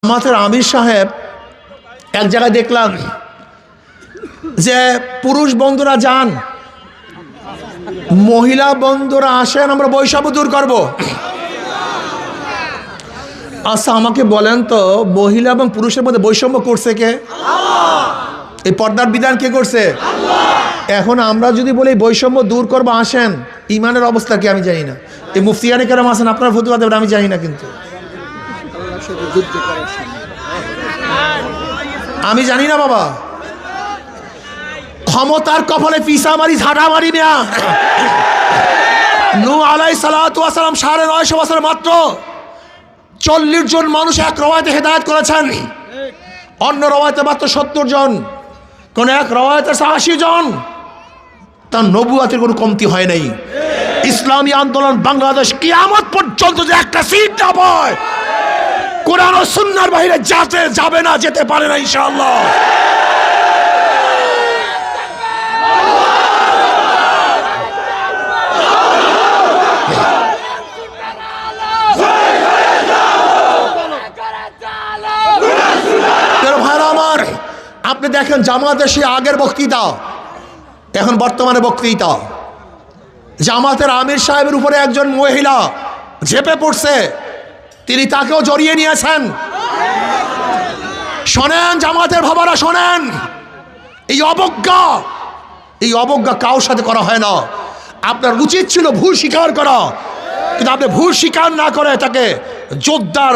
আমাদের আমির সাহেব এক জায়গায় দেখলাম যে পুরুষ বন্ধুরা যান, মহিলা বন্ধুরা আসেন, আমরা বৈষম্য দূর করব। আচ্ছা আমাকে বলেন তো, মহিলা এবং পুরুষের মধ্যে বৈষম্য করছে কে? এই পর্দার বিধান কে করছে? এখন আমরা যদি বলি বৈষম্য দূর করবো, আসেন, ইমানের অবস্থা কি আমি জানি না। এই মুফতিয়ানে কেরাম আসেন, আপনার ফতুয়া দেবেন আমি জানি না, কিন্তু আমি জানি না বাবা। ক্ষমতার কপালে পিসা মারি, ঝাঁটা মারি না। নূহ আলাইহিস সালাতু ওয়াস সালাম 950 বছর মাত্র 40 জন মানুষ এক রওয়ায়াতে হেদায়েত করেছেন, অন্য রওয়ায়াতে মাত্র 70 জন, কোন এক রওয়ায়াতে 80 জন। তার নবুয়াতের কোনো কমতি হয় নাই। ইসলামী আন্দোলন বাংলাদেশ কিয়ামত পর্যন্ত যে একটা সিট না পায়, কোরআন ও সুন্নাহর বাইরে যাবে না, যেতে পারে না ইনশাআল্লাহ। ভাইরা আমার, আপনি দেখেন জামাতের সেই আগের বক্তৃতা, এখন বর্তমানে বক্তৃতা। জামাতের আমির সাহেবের উপরে একজন মহিলা ঝেপে পড়ছে, তিনি তাকেও জড়িয়ে নিয়েছেন। শোনেন জামাতের বাবারা, শোনেন, এই অবজ্ঞা কারোর সাথে করা হয় না। আপনার উচিত ছিল ভুল স্বীকার করা, কিন্তু আপনি ভুল স্বীকার না করে তাকে জোরদার